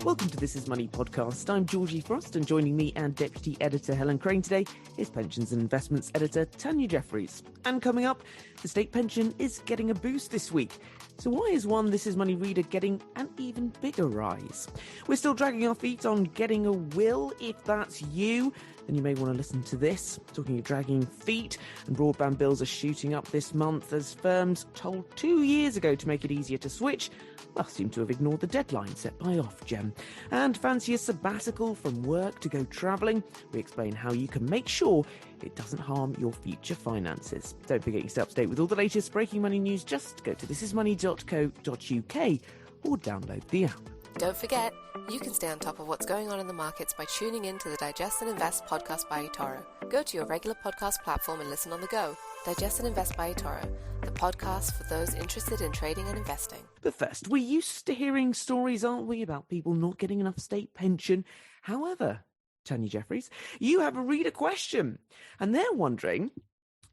Welcome to This Is Money podcast. I'm Georgie Frost, and joining me and Deputy Editor Helen today is Pensions and Investments Editor Tanya Jefferies. And coming up, the state pension is getting a boost this week. So why is one This Is Money reader getting an even bigger rise? We're still dragging our feet on getting a will. If that's you, then you may want to listen to this. Talking of dragging feet, and broadband bills are shooting up this month as firms told 2 years ago to make it easier to switch, well, seem to have ignored the deadline set by Ofgem. And fancy a sabbatical from work to go travelling? We explain how you can make sure it doesn't harm your future finances. Don't forget you stay up to date with all the latest breaking money news. Just go to thisismoney.co.uk or download the app. Don't forget, you can stay on top of what's going on in the markets by tuning in to the Digest and Invest podcast by eToro. Go to your regular podcast platform and listen on the go. Digest and Invest by eToro, the podcast for those interested in trading and investing. But first, we're used to hearing stories, aren't we, about people not getting enough state pension. However, Tanya Jefferies, you have a reader question, and they're wondering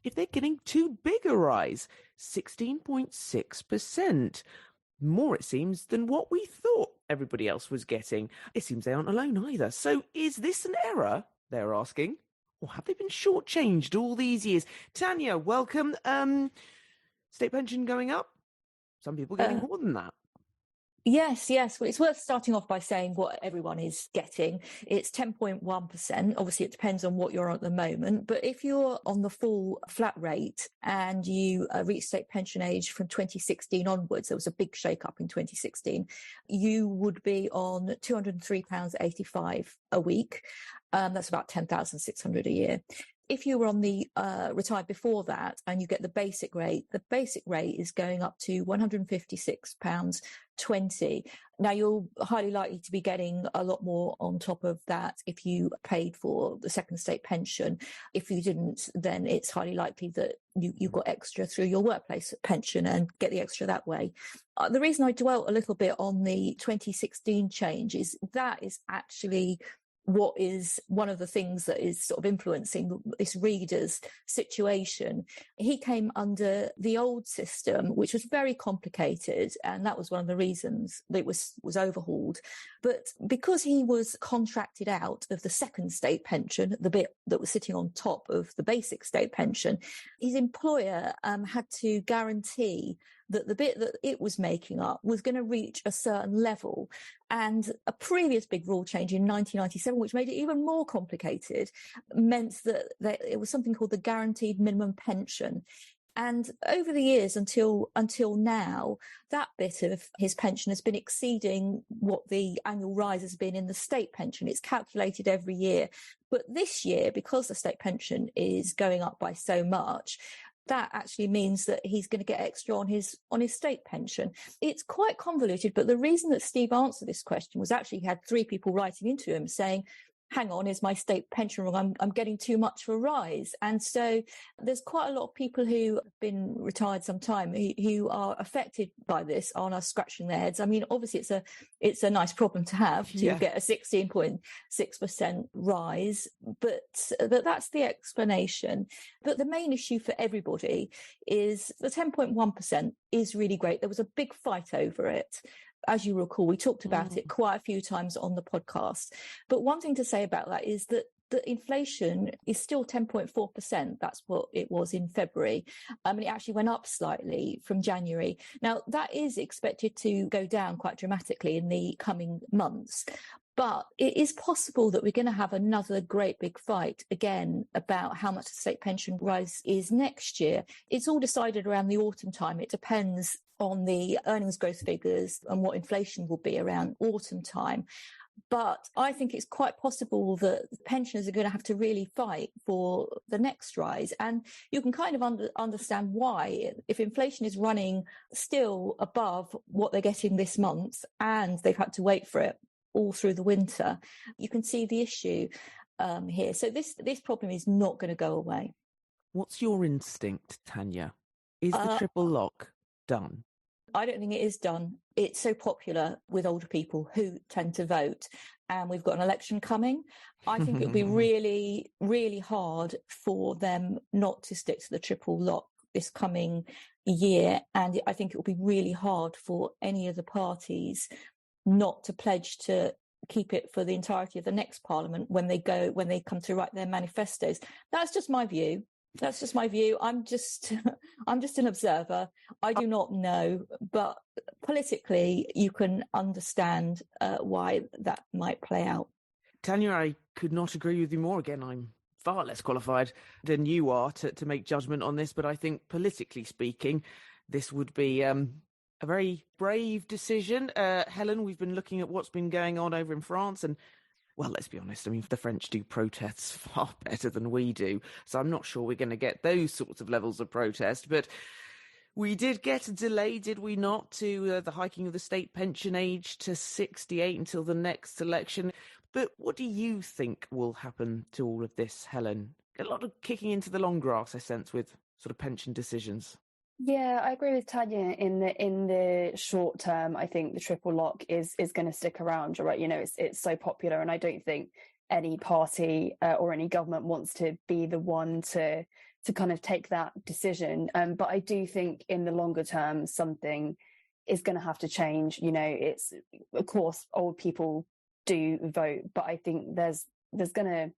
if they're getting too big a rise, 16.6%. More, it seems, than what we thought everybody else was getting. It seems they aren't alone either. So is this an error, they're asking? Or have they been shortchanged all these years? Tanya, welcome. State pension going up? Some people getting more than that. Yes. Well, it's worth starting off by saying what everyone is getting. It's 10.1%. Obviously, it depends on what you're on at the moment. But if you're on the full flat rate and you reach state pension age from 2016 onwards, there was a big shake-up in 2016, you would be on £203.85 a week. That's about $10,600 a year. If you were on the retired before that and you get the basic rate is going up to £156.20. Now, you're highly likely to be getting a lot more on top of that if you paid for the second state pension. If you didn't, then it's highly likely that you got extra through your workplace pension and get the extra that way. The reason I dwelt a little bit on the 2016 change is that is actually what is one of the things that is sort of influencing this reader's situation. He came under the old system, which was very complicated, and that was one of the reasons that it was overhauled. But because he was contracted out of the second state pension, the bit that was sitting on top of the basic state pension, his employer had to guarantee that the bit that it was making up was going to reach a certain level. And a previous big rule change in 1997, which made it even more complicated, meant that it was something called the guaranteed minimum pension. And over the years until now, that bit of his pension has been exceeding what the annual rise has been in the state pension. It's calculated every year. But this year, because the state pension is going up by so much, that actually means that he's going to get extra on his state pension. It's quite convoluted, but the reason that Steve answered this question was actually he had 3 people writing into him saying, hang on, is my state pension wrong? I'm getting too much of a rise. And so there's quite a lot of people who have been retired some time who are affected by this, are scratching their heads. I mean, obviously it's a nice problem to have to get a 16.6% rise, but that's the explanation. But the main issue for everybody is the 10.1% is really great. There was a big fight over it. As you recall, we talked about it quite a few times on the podcast. But one thing to say about that is that the inflation is still 10.4%. That's what it was in February. And it actually went up slightly from January. Now, that is expected to go down quite dramatically in the coming months. But it is possible that we're going to have another great big fight again about how much the state pension rise is next year. It's all decided around the autumn time. It depends on the earnings growth figures and what inflation will be around autumn time. But I think it's quite possible that pensioners are going to have to really fight for the next rise. And you can kind of understand why. If inflation is running still above what they're getting this month and they've had to wait for it all through the winter, you can see the issue here. So this problem is not going to go away. What's your instinct, Tanya? Is the triple lock done? I don't think it is done. It's so popular with older people who tend to vote, and we've got an election coming. I think it would be really, really hard for them not to stick to the triple lock this coming year. And I think it will be really hard for any of the parties not to pledge to keep it for the entirety of the next parliament when they come to write their manifestos. That's just my view. I'm just an observer. I do not know, but politically you can understand why that might play out. Tanya, I could not agree with you more. Again, I'm far less qualified than you are to make judgment on this, but I think politically speaking, this would be a very brave decision. Helen, we've been looking at what's been going on over in France, and well, let's be honest, I mean, the French do protests far better than we do, so I'm not sure we're going to get those sorts of levels of protest, but we did get a delay, did we not, to the hiking of the state pension age to 68 until the next election. But what do you think will happen to all of this, Helen? A lot of kicking into the long grass, I sense, with sort of pension decisions. Yeah, I agree with Tanya in the short term. I think the triple lock is going to stick around. You're right. You know, it's so popular, and I don't think any party or any government wants to be the one to kind of take that decision. But I do think in the longer term, something is going to have to change. You know, it's, of course, old people do vote, but I think there's going to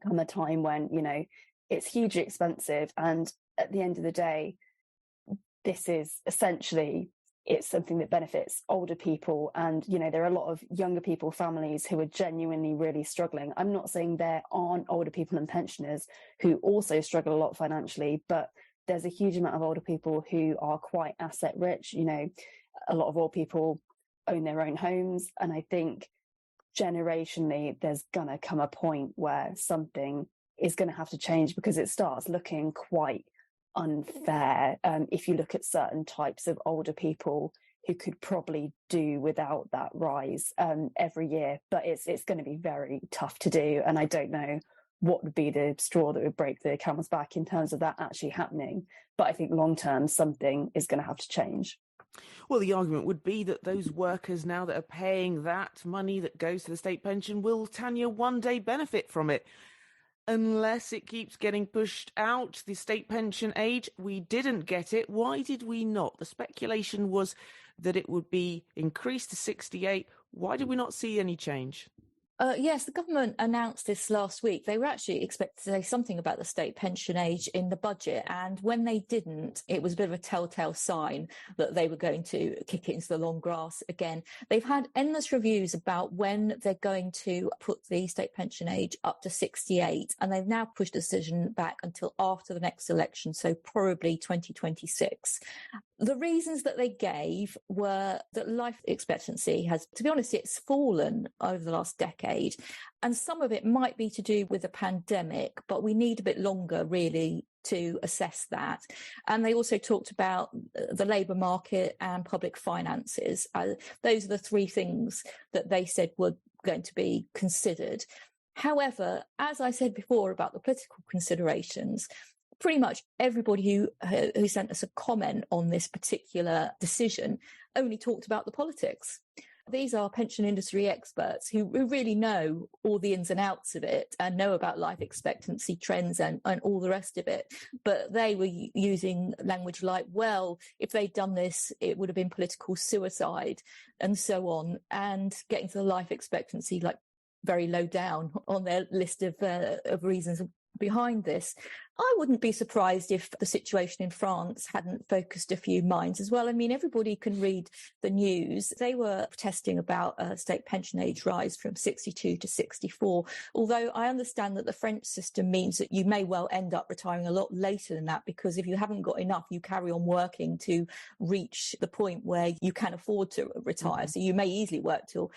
come a time when, you know, it's hugely expensive, and at the end of the day, this is essentially, it's something that benefits older people. And, you know, there are a lot of younger people, families who are genuinely really struggling. I'm not saying there aren't older people and pensioners who also struggle a lot financially, but there's a huge amount of older people who are quite asset rich. You know, a lot of old people own their own homes. And I think generationally, there's going to come a point where something is going to have to change, because it starts looking quite unfair if you look at certain types of older people who could probably do without that rise every year, but it's going to be very tough to do, and I don't know what would be the straw that would break the camel's back in terms of that actually happening. But I think long term something is going to have to change. Well, the argument would be that those workers now that are paying that money that goes to the state pension will, Tanya, one day benefit from it. Unless it keeps getting pushed out, the state pension age, we didn't get it. Why did we not? The speculation was that it would be increased to 68. Why did we not see any change? Yes, the government announced this last week. They were actually expected to say something about the state pension age in the budget. And when they didn't, it was a bit of a telltale sign that they were going to kick it into the long grass again. They've had endless reviews about when they're going to put the state pension age up to 68. And they've now pushed the decision back until after the next election, so probably 2026. The reasons that they gave were that life expectancy has, to be honest, it's fallen over the last decade. And some of it might be to do with the pandemic, but we need a bit longer really to assess that. And they also talked about the labour market and public finances. Those are the three things that they said were going to be considered. However, as I said before about the political considerations, pretty much everybody who sent us a comment on this particular decision only talked about the politics. These are pension industry experts who really know all the ins and outs of it and know about life expectancy trends and all the rest of it. But they were using language like, well, if they'd done this, it would have been political suicide and so on, and getting to the life expectancy like very low down on their list of reasons behind this. I wouldn't be surprised if the situation in France hadn't focused a few minds as well. I mean, everybody can read the news. They were protesting about a state pension age rise from 62 to 64, although I understand that the French system means that you may well end up retiring a lot later than that, because if you haven't got enough, you carry on working to reach the point where you can afford to retire. So you may easily work till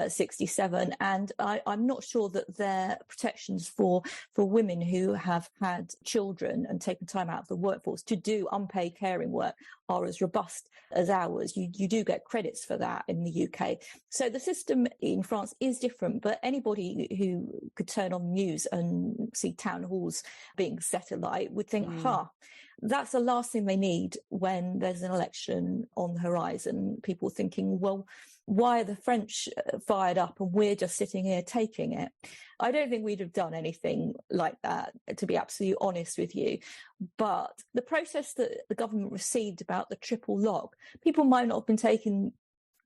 67. And I'm not sure that there are protections for women who have had children and taken time out of the workforce to do unpaid caring work are as robust as ours. You do get credits for that in the UK. So the system in France is different, but anybody who could turn on the news and see town halls being set alight would think, that's the last thing they need when there's an election on the horizon. People thinking, well, why are the French fired up and we're just sitting here taking it? I don't think we'd have done anything like that, to be absolutely honest with you. But the process that the government received about the triple lock, people might not have been taking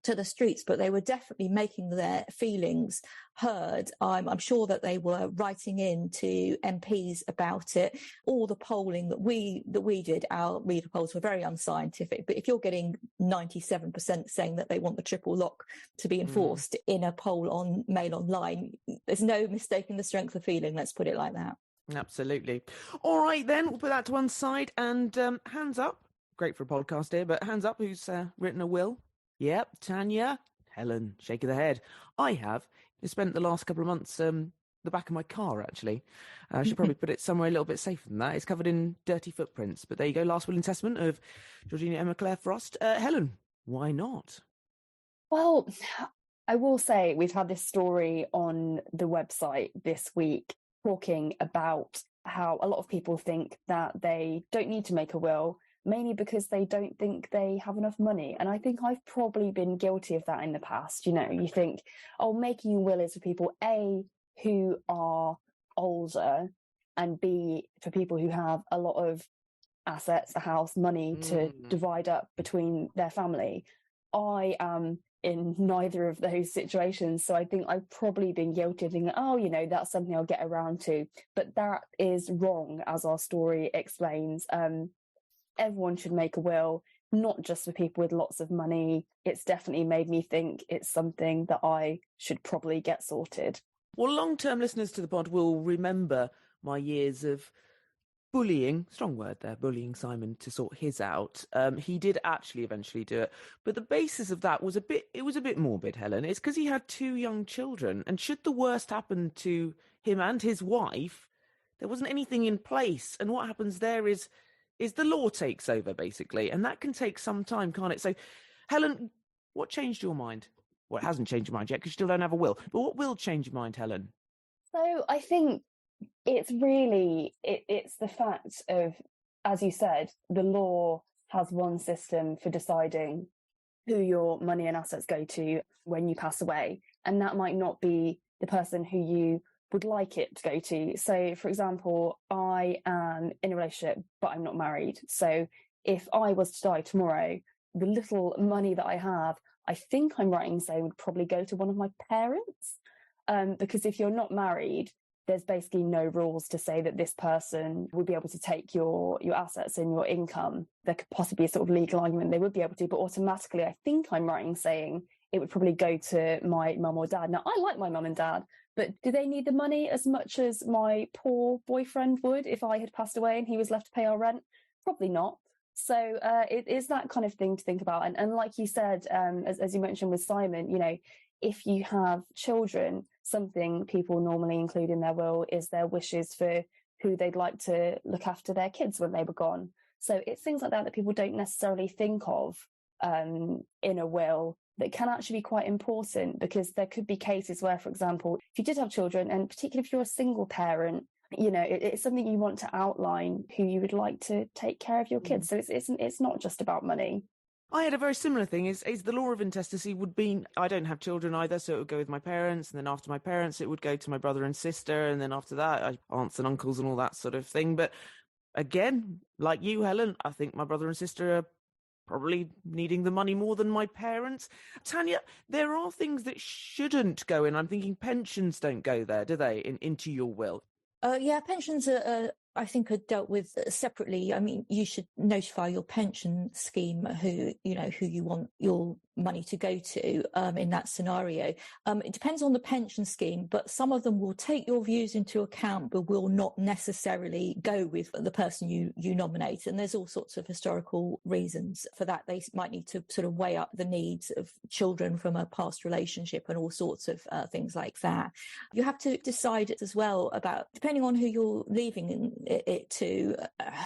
to the streets, but they were definitely making their feelings heard. I'm sure that they were writing in to MPs about it. All the polling that we did, our reader polls were very unscientific, but if you're getting 97% saying that they want the triple lock to be enforced in a poll on Mail Online, there's no mistaking the strength of feeling, let's put it like that. Absolutely. All right, then, we'll put that to one side, and hands up. Great for a podcast here, but hands up, who's written a will? Yep, Tanya. Helen, shake of the head. I have. I spent the last couple of months the back of my car, actually. I should probably put it somewhere a little bit safer than that. It's covered in dirty footprints. But there you go, last will and testament of Georgina Emma Claire Frost. Helen, why not? Well, I will say we've had this story on the website this week talking about how a lot of people think that they don't need to make a will, mainly because they don't think they have enough money. And I think I've probably been guilty of that in the past. You know, you think, oh, making a will is for people, A, who are older, and B, for people who have a lot of assets, a house, money to divide up between their family. I am in neither of those situations. So I think I've probably been guilty of thinking, oh, you know, that's something I'll get around to. But that is wrong, as our story explains. Everyone should make a will, not just for people with lots of money. It's definitely made me think it's something that I should probably get sorted. Well, long-term listeners to the pod will remember my years of bullying, strong word there, bullying Simon to sort his out. He did actually eventually do it. But the basis of that was a bit morbid, Helen. It's because he had 2 young children. And should the worst happen to him and his wife, there wasn't anything in place. And what happens there is the law takes over, basically. And that can take some time, can't it? So, Helen, what changed your mind? Well, it hasn't changed your mind yet because you still don't have a will. But what will change your mind, Helen? So I think it's really, it's the fact of, as you said, the law has one system for deciding who your money and assets go to when you pass away. And that might not be the person who you would like it to go to. So, for example, I am in a relationship, but I'm not married. So if I was to die tomorrow, the little money that I have, I think I'm right in saying would probably go to one of my parents. Because if you're not married, there's basically no rules to say that this person would be able to take your assets and your income. There could possibly be a sort of legal argument they would be able to, but automatically, I think I'm right in saying it would probably go to my mum or dad. Now, I like my mum and dad, but do they need the money as much as my poor boyfriend would if I had passed away and he was left to pay our rent? Probably not. So it is that kind of thing to think about. And like you said, as you mentioned with Simon, you know, if you have children, something people normally include in their will is their wishes for who they'd like to look after their kids when they were gone. So it's things like that people don't necessarily think of in a will that can actually be quite important, because there could be cases where, for example, if you did have children, and particularly if you're a single parent, you know, it's something you want to outline who you would like to take care of your kids. So it's not just about money. I had a very similar thing. Is the law of intestacy would be, I don't have children either, so it would go with my parents, and then after my parents, it would go to my brother and sister, and then after that, aunts and uncles and all that sort of thing. But again, like you, Helen, I think my brother and sister are probably needing the money more than my parents. Tanya, there are things that shouldn't go in. I'm thinking pensions don't go there, do they, into your will? Yeah, pensions are, I think, are dealt with separately. I mean, you should notify your pension scheme who you want your money to go to in that scenario. It depends on the pension scheme, but some of them will take your views into account, but will not necessarily go with the person you nominate. And there's all sorts of historical reasons for that. They might need to sort of weigh up the needs of children from a past relationship and all sorts of things like that. You have to decide as well about, depending on who you're leaving it to,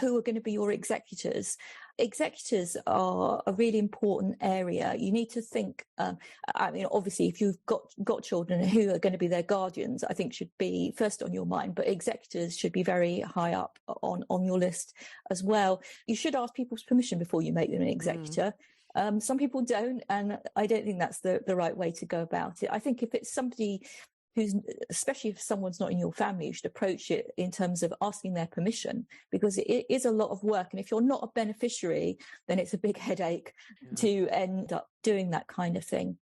who are going to be your executors. Executors are a really important area. You need to think, I mean, obviously, if you've got children who are going to be their guardians, I think should be first on your mind, but executors should be very high up on your list as well. You should ask people's permission before you make them an executor. Some people don't, and I don't think that's the right way to go about it. I think if it's somebody especially if someone's not in your family, you should approach it in terms of asking their permission, because it is a lot of work. And if you're not a beneficiary, then it's a big headache to end up doing that kind of thing.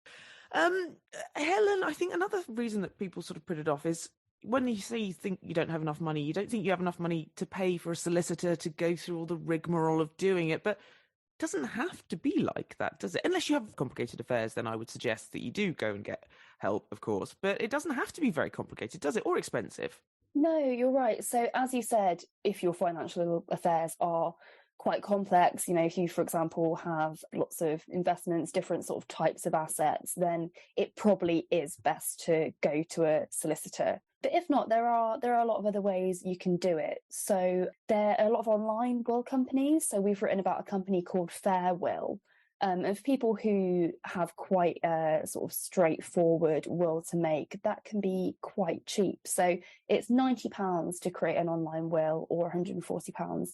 Helen, I think another reason that people sort of put it off is when you say you think you don't have enough money, you don't think you have enough money to pay for a solicitor to go through all the rigmarole of doing it. But it doesn't have to be like that, does it? Unless you have complicated affairs, then I would suggest that you do go and get help, of course. But it doesn't have to be very complicated, does it? Or expensive? No, you're right. So as you said, if your financial affairs are quite complex, if you, for example, have lots of investments, different sort of types of assets, then it probably is best to go to a solicitor. But if not, there are a lot of other ways you can do it. So there are a lot of online will companies. So we've written about a company called Fair Will. And for people who have quite a sort of straightforward will to make, that can be quite cheap. So it's £90 to create an online will, or £140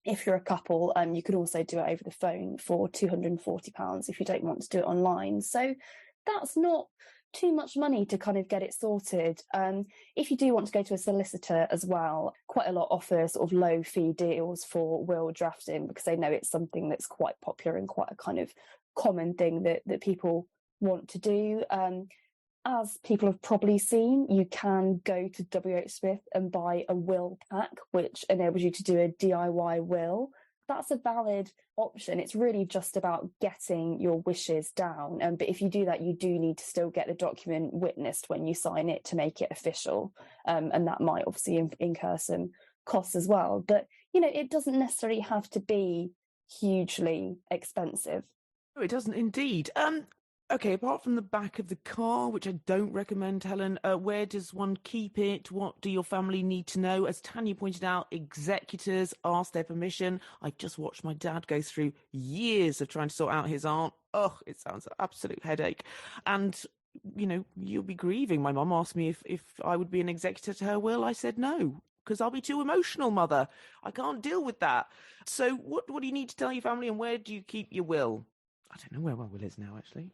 if you're a couple. You could also do it over the phone for £240 if you don't want to do it online. So that's not too much money to kind of get it sorted. If you do want to go to a solicitor as well, quite a lot offer sort of low fee deals for will drafting, because they know it's something that's quite popular and quite a kind of common thing that people want to do. As people have probably seen, you can go to WH Smith and buy a will pack, which enables you to do a DIY will. That's a valid option. It's really just about getting your wishes down. But if you do that, you do need to still get the document witnessed when you sign it to make it official. And that might obviously incur some costs as well. But, it doesn't necessarily have to be hugely expensive. No, it doesn't indeed. Okay, apart from the back of the car, which I don't recommend, Helen, where does one keep it? What do your family need to know? As Tanya pointed out, executors ask their permission. I just watched my dad go through years of trying to sort out his aunt. Oh, it sounds an absolute headache. And, you'll be grieving. My mum asked me if I would be an executor to her will. I said no, because I'll be too emotional, mother. I can't deal with that. So what do you need to tell your family, and where do you keep your will? I don't know where my will is now, actually.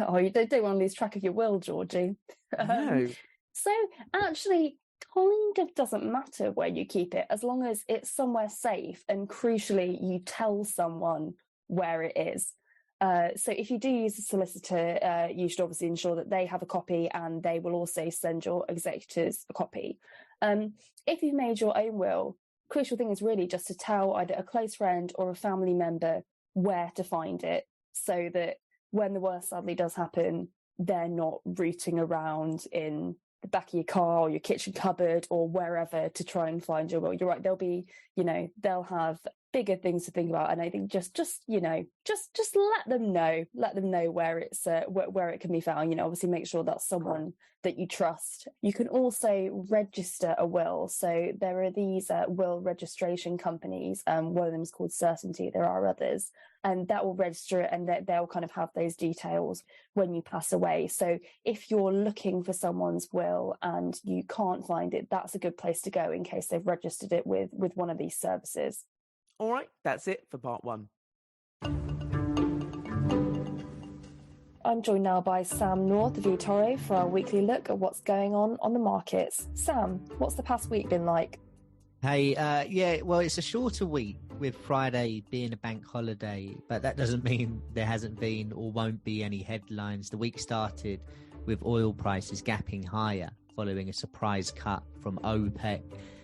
Oh, you don't want to lose track of your will, Georgie. No. So actually, kind of doesn't matter where you keep it, as long as it's somewhere safe, and crucially, you tell someone where it is. So if you do use a solicitor, you should obviously ensure that they have a copy, and they will also send your executors a copy. If you've made your own will, crucial thing is really just to tell either a close friend or a family member where to find it, so that when the worst sadly does happen, they're not rooting around in the back of your car or your kitchen cupboard or wherever to try and find your will. You're right, they'll have bigger things to think about, and I think just let them know where it's where it can be found. Obviously make sure that's someone that you trust. You can also register a will. So there are these will registration companies. One of them is called Certainty. There are others, and that will register it, and they'll kind of have those details when you pass away. So if you're looking for someone's will and you can't find it, that's a good place to go in case they've registered it with one of these services. All right, that's it for part one. I'm joined now by Sam North of eToro for our weekly look at what's going on the markets. Sam, what's the past week been like? Hey, well, it's a shorter week with Friday being a bank holiday, but that doesn't mean there hasn't been or won't be any headlines. The week started with oil prices gapping higher following a surprise cut from OPEC.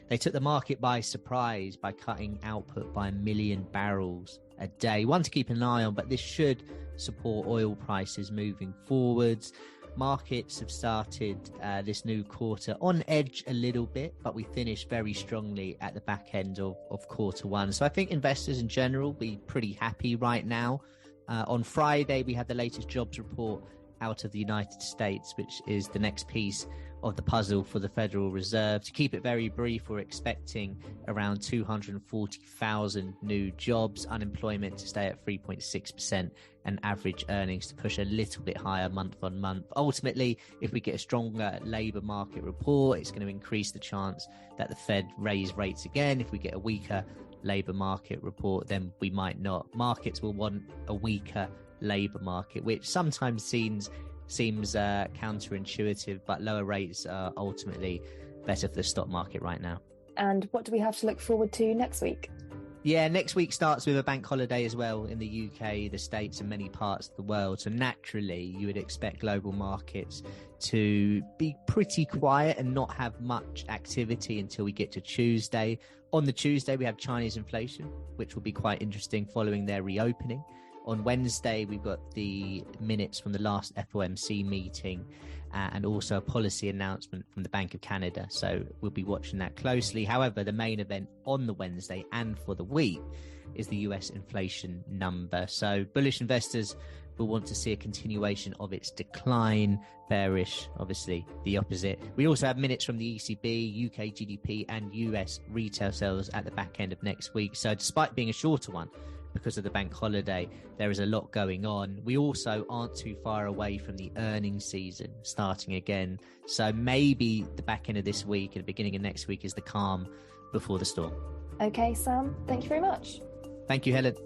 They took the market by surprise by cutting output by 1 million barrels a day. One to keep an eye on, but this should support oil prices moving forwards. Markets have started this new quarter on edge a little bit, but we finished very strongly at the back end of quarter one. So I think investors in general be pretty happy right now. On Friday, we had the latest jobs report out of the United States, which is the next piece of the puzzle for the Federal Reserve. To keep it very brief, we're expecting around 240,000 new jobs, unemployment to stay at 3.6%, and average earnings to push a little bit higher month on month. Ultimately, if we get a stronger labour market report, it's going to increase the chance that the Fed raise rates again. If we get a weaker labour market report, then we might not. Markets will want a weaker labour market, which sometimes seems counterintuitive, but lower rates are ultimately better for the stock market right now. And what do we have to look forward to next week? Yeah, next week starts with a bank holiday as well in the UK, the States, and many parts of the world. So naturally, you would expect global markets to be pretty quiet and not have much activity until we get to Tuesday. On the Tuesday, we have Chinese inflation, which will be quite interesting following their reopening. On Wednesday, we've got the minutes from the last FOMC meeting and also a policy announcement from the Bank of Canada. So we'll be watching that closely. However, the main event on the Wednesday and for the week is the US inflation number. So bullish investors will want to see a continuation of its decline. Bearish, obviously, the opposite. We also have minutes from the ECB, UK GDP and US retail sales at the back end of next week. So despite being a shorter one, because of the bank holiday, there is a lot going on. We also aren't too far away from the earnings season starting again. So maybe the back end of this week and the beginning of next week is the calm before the storm. Okay, Sam, thank you very much. Thank you, Helen.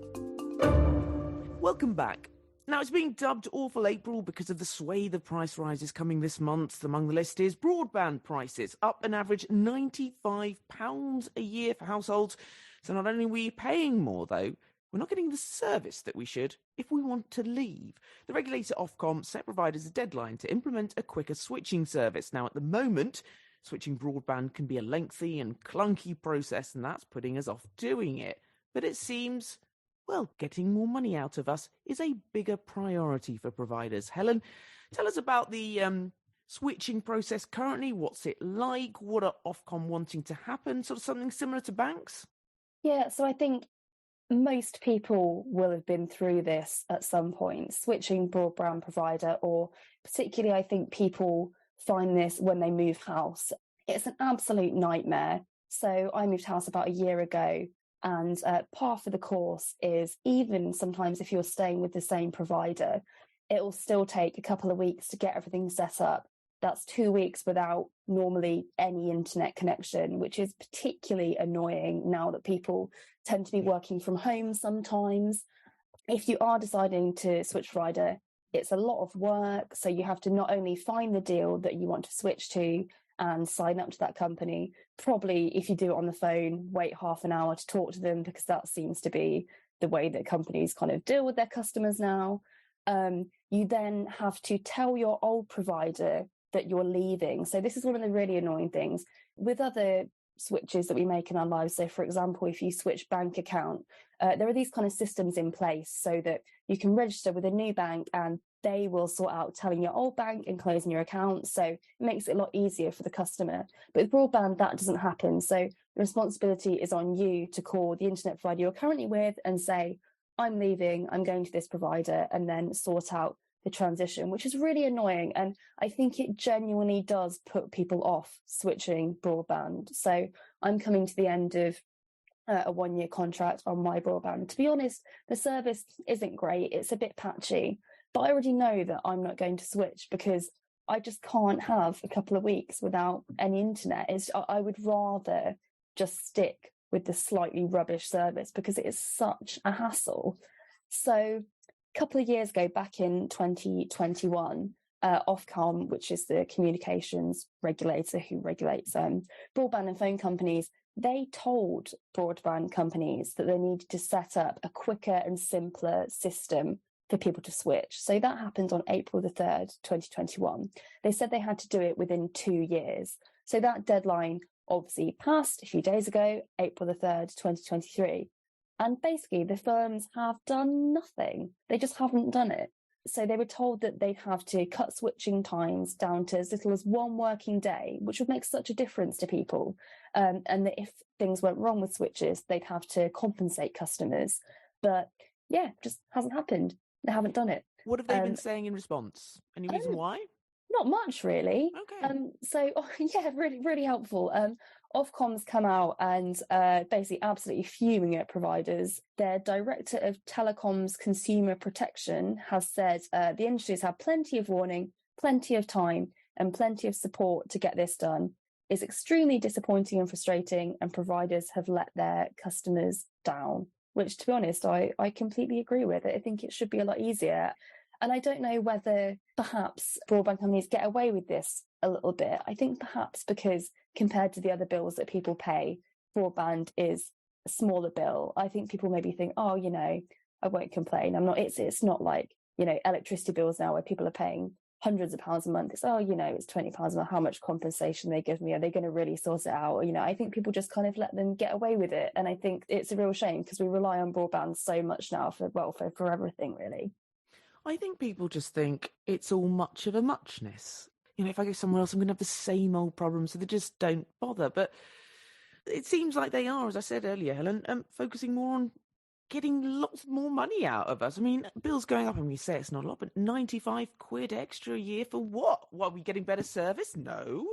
Welcome back. Now, it's being dubbed Awful April because of the swathe of price rises coming this month. Among the list is broadband prices, up an average £95 a year for households. So not only are we paying more, though, we're not getting the service that we should if we want to leave. The regulator Ofcom set providers a deadline to implement a quicker switching service. Now, at the moment, switching broadband can be a lengthy and clunky process, and that's putting us off doing it. But it seems, well, getting more money out of us is a bigger priority for providers. Helen, tell us about the switching process currently. What's it like? What are Ofcom wanting to happen? Sort of something similar to banks? Yeah, so I think most people will have been through this at some point, switching broadband provider, or particularly I think people find this when they move house. It's an absolute nightmare. So I moved house about a year ago, and par for the course is, even sometimes if you're staying with the same provider, it will still take a couple of weeks to get everything set up. That's 2 weeks without normally any internet connection, which is particularly annoying now that people tend to be working from home sometimes. If you are deciding to switch provider, it's a lot of work. So you have to not only find the deal that you want to switch to and sign up to that company, probably if you do it on the phone, wait half an hour to talk to them, because that seems to be the way that companies kind of deal with their customers now. You then have to tell your old provider that you're leaving. So this is one of the really annoying things with other switches that we make in our lives. So for example, if you switch bank account, there are these kind of systems in place so that you can register with a new bank and they will sort out telling your old bank and closing your account. So it makes it a lot easier for the customer. But with broadband, that doesn't happen. So the responsibility is on you to call the internet provider you're currently with and say, I'm leaving, I'm going to this provider, and then sort out the transition, which is really annoying. And I think it genuinely does put people off switching broadband. So I'm coming to the end of a 1-year contract on my broadband. To be honest, the service isn't great. It's a bit patchy, but I already know that I'm not going to switch because I just can't have a couple of weeks without any internet. I would rather just stick with the slightly rubbish service because it is such a hassle. So a couple of years ago, back in 2021, Ofcom, which is the communications regulator who regulates broadband and phone companies, they told broadband companies that they needed to set up a quicker and simpler system for people to switch. So that happened on April the 3rd, 2021. They said they had to do it within 2 years. So that deadline obviously passed a few days ago, April the 3rd, 2023. And basically the firms have done nothing. They just haven't done it. So they were told that they'd have to cut switching times down to as little as 1 working day, which would make such a difference to people. And that if things went wrong with switches, they'd have to compensate customers. But yeah, just hasn't happened. They haven't done it. What have they been saying in response? Any reason why? Not much, really. Okay. Yeah, really, really helpful. Ofcom's come out and basically absolutely fuming at providers. Their Director of Telecoms Consumer Protection has said the industry has had plenty of warning, plenty of time, and plenty of support to get this done. It's extremely disappointing and frustrating, and providers have let their customers down, which, to be honest, I completely agree with. I think it should be a lot easier. And I don't know whether perhaps broadband companies get away with this a little bit. I think perhaps because compared to the other bills that people pay, broadband is a smaller bill. I think people maybe think, oh, I won't complain. It's not like, electricity bills now where people are paying hundreds of pounds a month. It's, it's £20 a month. How much compensation they give me? Are they going to really sort it out? I think people just kind of let them get away with it. And I think it's a real shame because we rely on broadband so much now for everything, really. I think people just think it's all much of a muchness. If I go somewhere else, I'm going to have the same old problems, so they just don't bother. But it seems like they are, as I said earlier, Helen, focusing more on getting lots more money out of us. I mean, bills going up, and we say it's not a lot, but 95 quid extra a year for what? What, are we getting better service? No,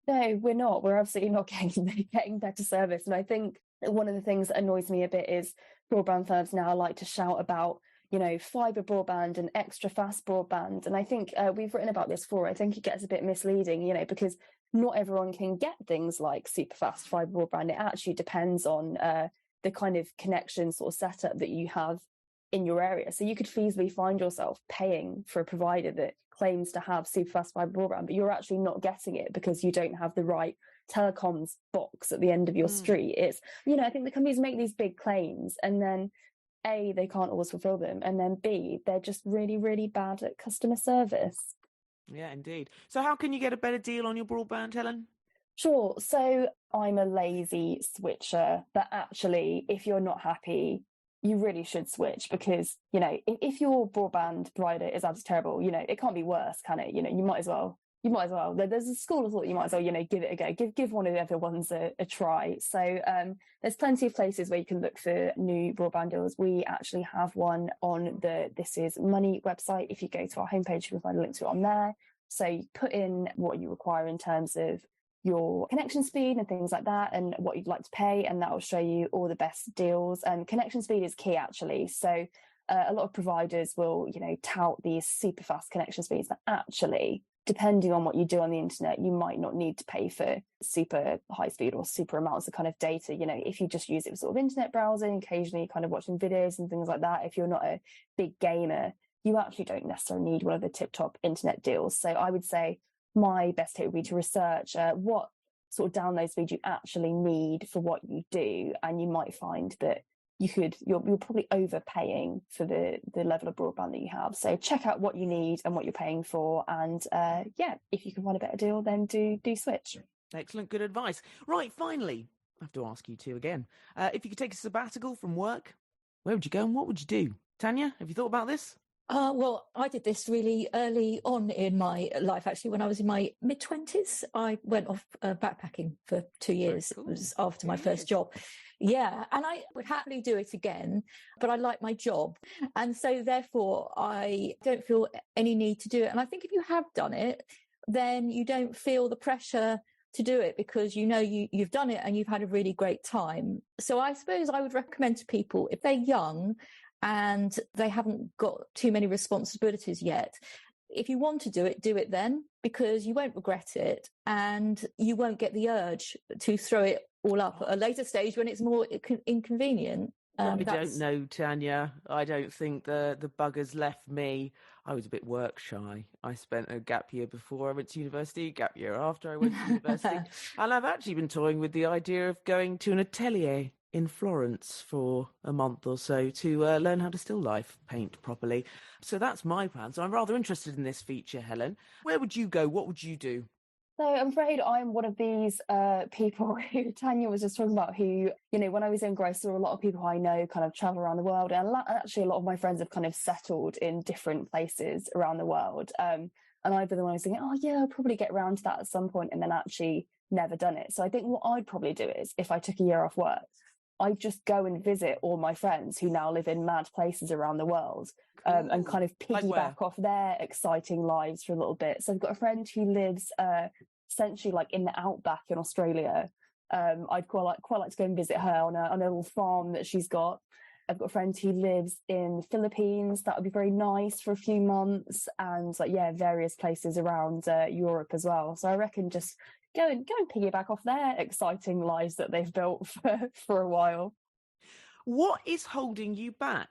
we're not. We're absolutely not getting better service. And I think one of the things that annoys me a bit is broadband firms now like to shout about fibre broadband and extra fast broadband. And I think we've written about this before. I think it gets a bit misleading, because not everyone can get things like super fast fibre broadband. It actually depends on the kind of connection sort of setup that you have in your area. So you could feasibly find yourself paying for a provider that claims to have super fast fibre broadband, but you're actually not getting it because you don't have the right telecoms box at the end of your street. It's, I think the companies make these big claims and then A, they can't always fulfill them, and then B, they're just really, really bad at customer service. Yeah, indeed. So how can you get a better deal on your broadband, Helen? Sure. So I'm a lazy switcher, but actually, if you're not happy, you really should switch because, if your broadband provider is absolutely terrible, it can't be worse, can it? You might as well. There's a school of thought you might as well, give it a go. Give one of the other ones a try. So there's plenty of places where you can look for new broadband deals. We actually have one on the This Is Money website. If you go to our homepage, you can find a link to it on there. So you put in what you require in terms of your connection speed and things like that and what you'd like to pay, and that will show you all the best deals. And connection speed is key, actually. So a lot of providers will, tout these super fast connection speeds, but actually, depending on what you do on the internet, you might not need to pay for super high speed or super amounts of kind of data. If you just use it for sort of internet browsing, occasionally kind of watching videos and things like that, if you're not a big gamer, you actually don't necessarily need one of the tip-top internet deals. So I would say my best tip would be to research what sort of download speed you actually need for what you do, and you might find that you're probably overpaying for the level of broadband that you have. So check out what you need and what you're paying for, and if you can find a better deal, then do switch. Excellent, good advice. Right, finally, I have to ask you two again. If you could take a sabbatical from work, where would you go and what would you do? Tanya, have you thought about this? Well, I did this really early on in my life, actually. When I was in my mid-20s, I went off backpacking for 2 years. Cool. It was after my first job. Yeah, and I would happily do it again, but I like my job. And so therefore, I don't feel any need to do it. And I think if you have done it, then you don't feel the pressure to do it because you've done it and you've had a really great time. So I suppose I would recommend to people, if they're young and they haven't got too many responsibilities yet, if you want to do it then, because you won't regret it and you won't get the urge to throw it all up at a later stage when it's more inconvenient. I don't know, Tanya. I don't think the buggers left me. I was a bit work shy. I spent a gap year before I went to university, gap year after I went to university. And I've actually been toying with the idea of going to an atelier in Florence for a month or so to learn how to still life paint properly. So that's my plan. So I'm rather interested in this feature, Helen. Where would you go? What would you do? So I'm afraid I'm one of these people who Tanya was just talking about who, when I was younger, I saw a lot of people I know kind of travel around the world. And actually, a lot of my friends have kind of settled in different places around the world. And I've been the one who's thinking, oh, yeah, I'll probably get around to that at some point, and then actually never done it. So I think what I'd probably do is, if I took a year off work, I'd just go and visit all my friends who now live in mad places around the world, and kind of piggyback off their exciting lives for a little bit. So I've got a friend who lives essentially like in the outback in Australia. I'd quite like to go and visit her on a little farm that she's got. I've got a friend who lives in the Philippines. That would be very nice for a few months, and various places around Europe as well. So I reckon just go and piggyback off their exciting lives that they've built for a while. What is holding you back?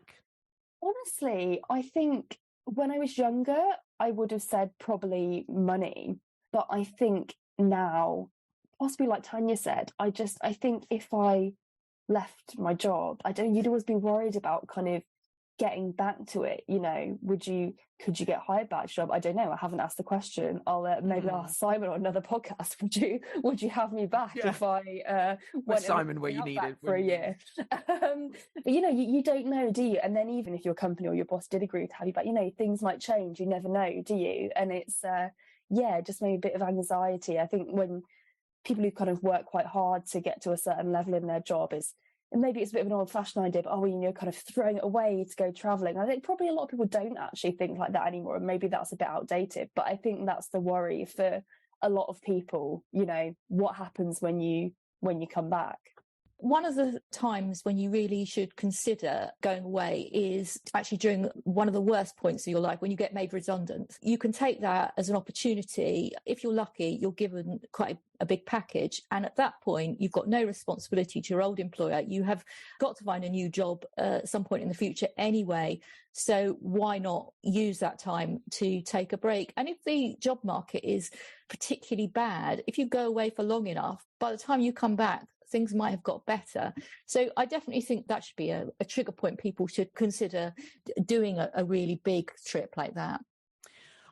Honestly, I think When I was younger, I would have said probably money. But I think now, possibly like Tanya said, I think if I left my job, you'd always be worried about kind of getting back to it. Could you get hired back to job? I don't know. I haven't asked the question. I'll maybe ask Simon on another podcast. Would you have me back if I went Simon where you needed for a year? But you don't know, do you? And then even if your company or your boss did agree to have you back, things might change. You never know, do you? And it's just maybe a bit of anxiety. I think when people who kind of work quite hard to get to a certain level in their job and maybe it's a bit of an old-fashioned idea, but kind of throwing it away to go travelling. I think probably a lot of people don't actually think like that anymore, and maybe that's a bit outdated. But I think that's the worry for a lot of people. What happens when you come back? One of the times when you really should consider going away is actually during one of the worst points of your life, when you get made redundant. You can take that as an opportunity. If you're lucky, you're given quite a big package. And at that point, you've got no responsibility to your old employer. You have got to find a new job at some point in the future anyway. So why not use that time to take a break? And if the job market is particularly bad, if you go away for long enough, by the time you come back, things might have got better. So I definitely think that should be a trigger point. People should consider doing a really big trip like that.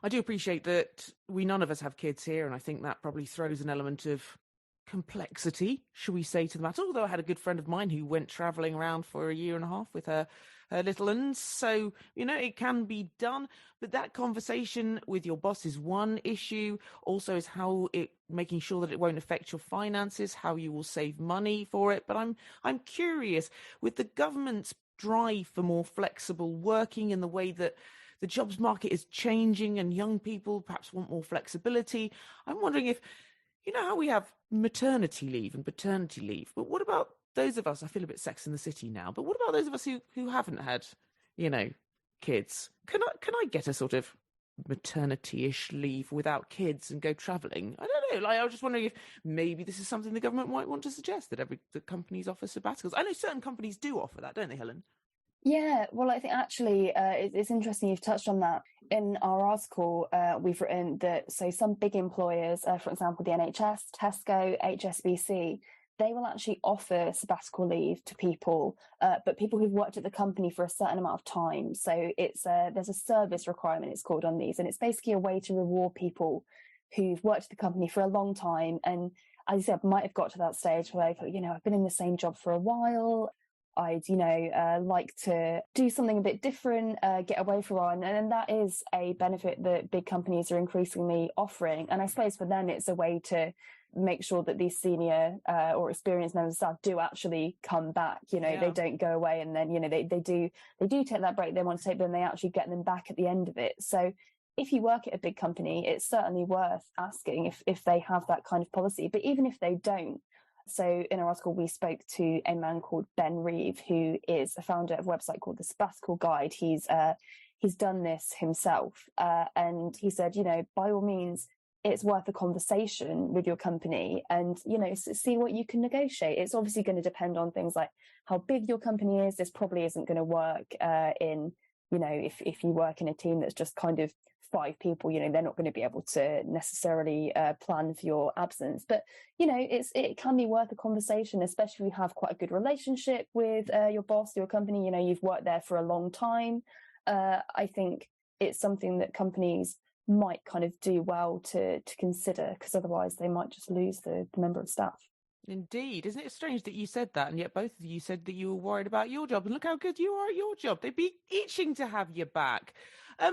I do appreciate that none of us have kids here, and I think that probably throws an element of complexity, shall we say, to the matter. Although I had a good friend of mine who went travelling around for a year and a half with her little ones. So, it can be done. But that conversation with your boss is one issue. Also is making sure that it won't affect your finances, how you will save money for it. But I'm curious, with the government's drive for more flexible working and the way that the jobs market is changing and young people perhaps want more flexibility, I'm wondering if, how we have maternity leave and paternity leave, but what about those of us, I feel a bit Sex in the City now, but what about those of us who haven't had, kids? Can I get a sort of maternity-ish leave without kids and go travelling? I don't know. I was just wondering if maybe this is something the government might want to suggest, that the companies offer sabbaticals. I know certain companies do offer that, don't they, Helen? Yeah, well, I think actually it's interesting you've touched on that. In our article, we've written that, so some big employers, for example, the NHS, Tesco, HSBC, they will actually offer sabbatical leave to people, but people who've worked at the company for a certain amount of time. So there's a service requirement, it's called, on these, and it's basically a way to reward people who've worked at the company for a long time. And as you said, might have got to that stage where I've been in the same job for a while. I'd, like to do something a bit different, get away for a while. And that is a benefit that big companies are increasingly offering. And I suppose for them, it's a way to make sure that these senior or experienced members of staff do actually come back. They don't go away and then, they do take that break they want to take, but then they actually get them back at the end of it. So if you work at a big company, it's certainly worth asking if they have that kind of policy. But even if they don't, so in our article, we spoke to a man called Ben Reeve, who is a founder of a website called The Sabbatical Guide. He's done this himself. And he said, by all means, it's worth a conversation with your company and, see what you can negotiate. It's obviously going to depend on things like how big your company is. This probably isn't going to work if you work in a team that's just kind of 5 people, they're not going to be able to necessarily plan for your absence. But, it can be worth a conversation, especially if you have quite a good relationship with your boss, your company, you've worked there for a long time. I think it's something that companies might kind of do well to consider, because otherwise they might just lose the member of staff. Indeed. Isn't it strange that you said that, and yet both of you said that you were worried about your job, and look how good you are at your job. They'd be itching to have you back.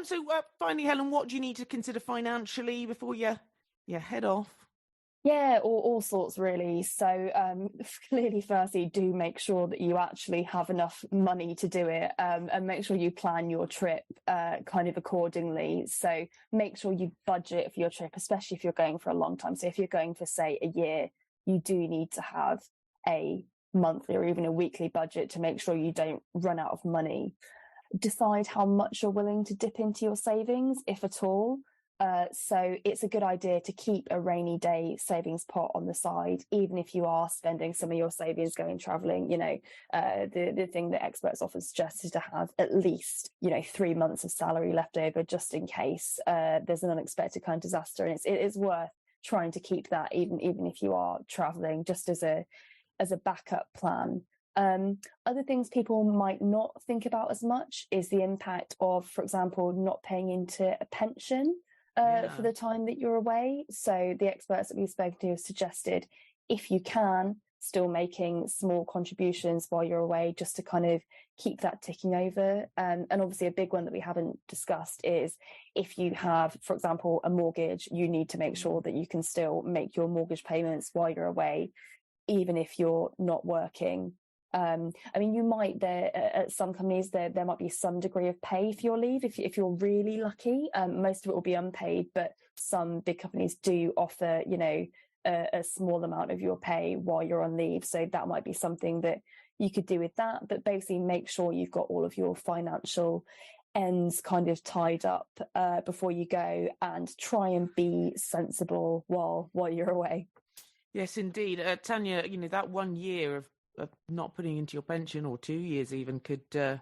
So finally, Helen, what do you need to consider financially before you head off? Yeah, all sorts really. So clearly, firstly, do make sure that you actually have enough money to do it, and make sure you plan your trip kind of accordingly. So make sure you budget for your trip, especially if you're going for a long time. So if you're going for, say, a year, you do need to have a monthly or even a weekly budget to make sure you don't run out of money. Decide how much you're willing to dip into your savings, if at all. So it's a good idea to keep a rainy day savings pot on the side, even if you are spending some of your savings going traveling. The thing that experts often suggest is to have at least 3 months of salary left over, just in case there's an unexpected kind of disaster. And it is worth trying to keep that even if you are traveling, just as a backup plan. Other things people might not think about as much is the impact of, for example, not paying into a pension for the time that you're away. So the experts that we've spoken to have suggested, if you can, still making small contributions while you're away, just to kind of keep that ticking over. And obviously a big one that we haven't discussed is if you have, for example, a mortgage, you need to make sure that you can still make your mortgage payments while you're away, even if you're not working. You might, at some companies, there might be some degree of pay for your leave if you're really lucky. Most of it will be unpaid, but some big companies do offer, a small amount of your pay while you're on leave. So that might be something that you could do with that, but basically make sure you've got all of your financial ends kind of tied up before you go, and try and be sensible while you're away. Yes, indeed. Tanya, that 1 year of not putting into your pension, or 2 years even, could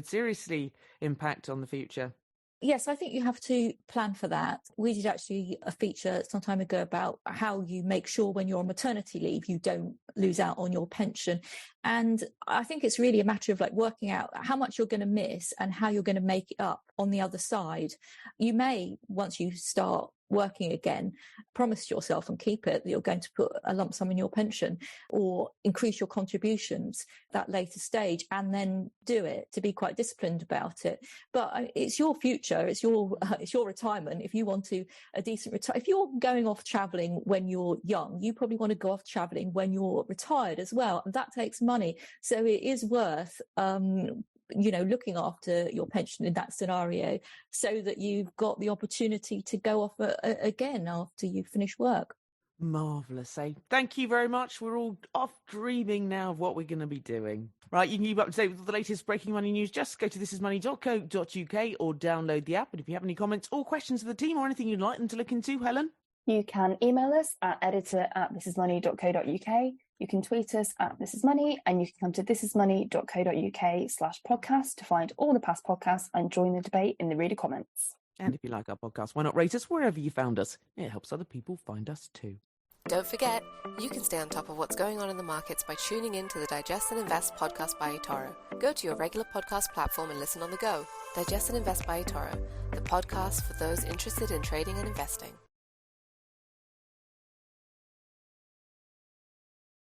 seriously impact on the future. Yes, I think you have to plan for that. We did actually a feature some time ago about how you make sure when you're on maternity leave, you don't lose out on your pension. And I think it's really a matter of working out how much you're going to miss and how you're going to make it up on the other side. You may, once you start working again, promise yourself and keep it that you're going to put a lump sum in your pension, or increase your contributions that later stage, and then do it, to be quite disciplined about it. But it's your future, it's your retirement. If you want a decent if you're going off traveling when you're young, you probably want to go off traveling when you're retired as well, and that takes money. So it is worth looking after your pension in that scenario, so that you've got the opportunity to go off again after you finish work. Marvellous, eh? Thank you very much. We're all off dreaming now of what we're going to be doing. Right, you can keep up to date with the latest breaking money news. Just go to thisismoney.co.uk or download the app. And if you have any comments or questions for the team, or anything you'd like them to look into, Helen? You can email us at editor@thisismoney.co.uk. You can tweet us at thisismoney, and you can come to thisismoney.co.uk/podcast to find all the past podcasts and join the debate in the reader comments. And if you like our podcast, why not rate us wherever you found us? It helps other people find us too. Don't forget, you can stay on top of what's going on in the markets by tuning in to the Digest and Invest podcast by eToro. Go to your regular podcast platform and listen on the go. Digest and Invest by eToro, the podcast for those interested in trading and investing.